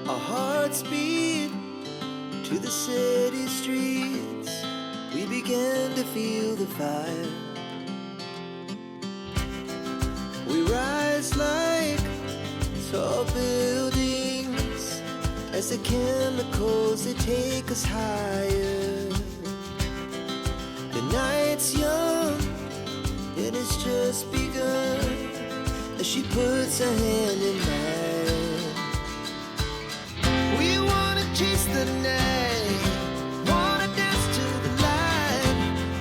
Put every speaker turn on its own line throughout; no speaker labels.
Our hearts beat to the city streets. We began to feel the fire. We rise like tall buildings as the chemicals, they take us higher. The night's young, it has just begun, as she puts her hand in mine. We wanna chase the night, wanna dance to the light,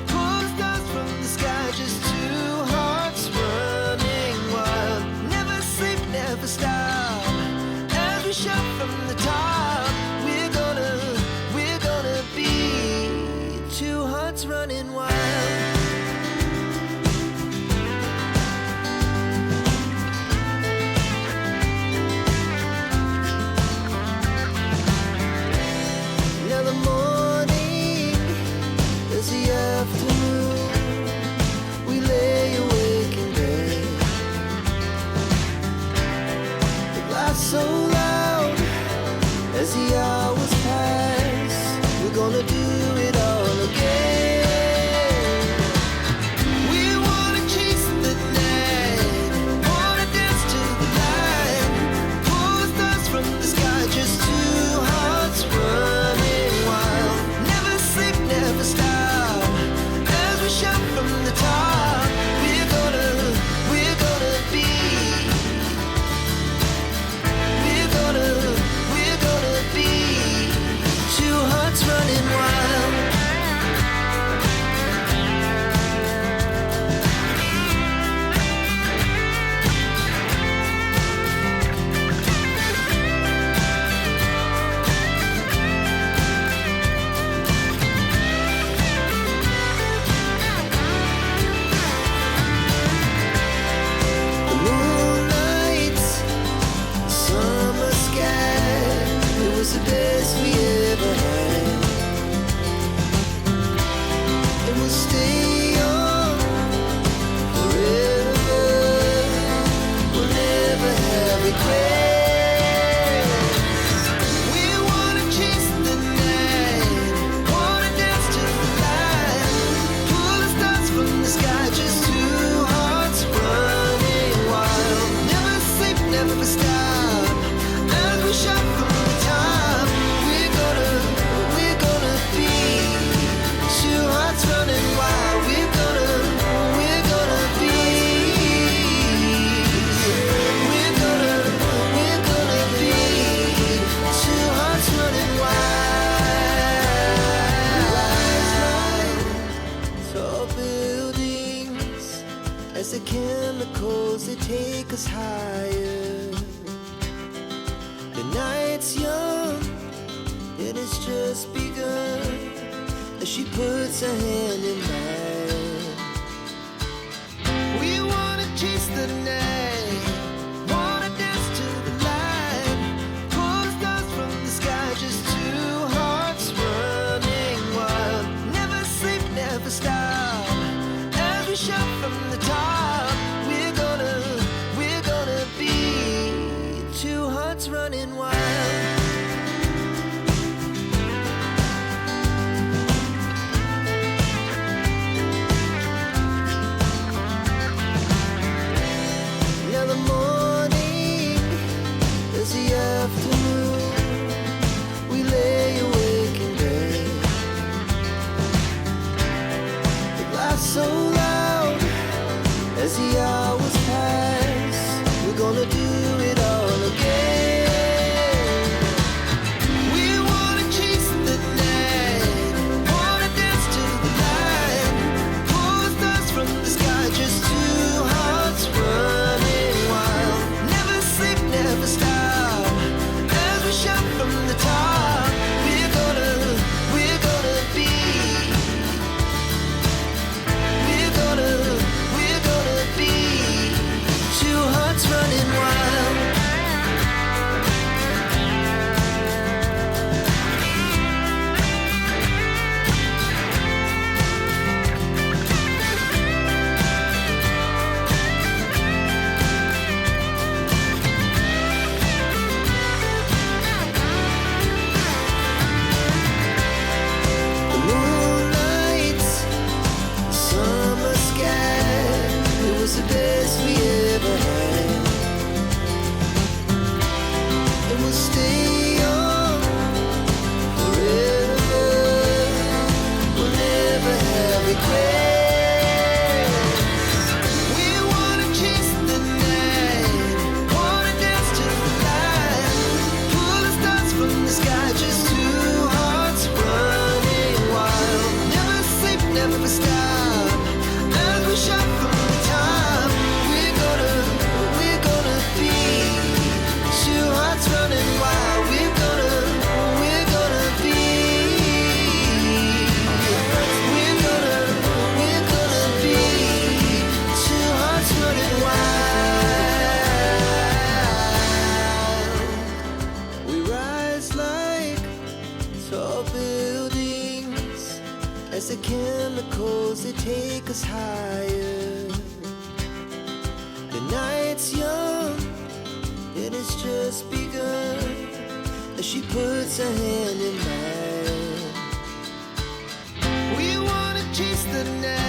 pull the stars from the sky, just two hearts running wild. Never sleep, never stop, as we shout from the top. We're gonna be two hearts running wild. So loud as the hours pass, we're gonna do it all again. We wanna chase the night, wanna dance to the light, pull the stars from the sky, just two hearts running wild. Never sleep, never stop, as we shout from the top. We're gonna be two hearts running wild. The moonlight, summer sky, it was the best we ever had. And we'll stay young forever. We'll never have regrets. We wanna chase the night, wanna dance to the light, pull the stars from the sky, just two hearts running wild. Never sleep, never stop, as we shout from the top. We're gonna be two hearts running wild. We're gonna be two hearts running wild. Rise like tall buildings as the chemicals, they take us higher. The night's young, it has just begun, as she puts her hand in mine. We wanna chase the night, wanna dance to the light, pull the stars from the sky, just two hearts running wild. Never sleep, never stop, as we shout from the top. We're gonna be two hearts running wild. Now the morning is the afternoon, we lay awake in bed. The glass so loud as the hours pass, we're gonna do it all again. take us higher. The night's young, and it's just begun, as she puts her hand in mine. We wanna chase the night,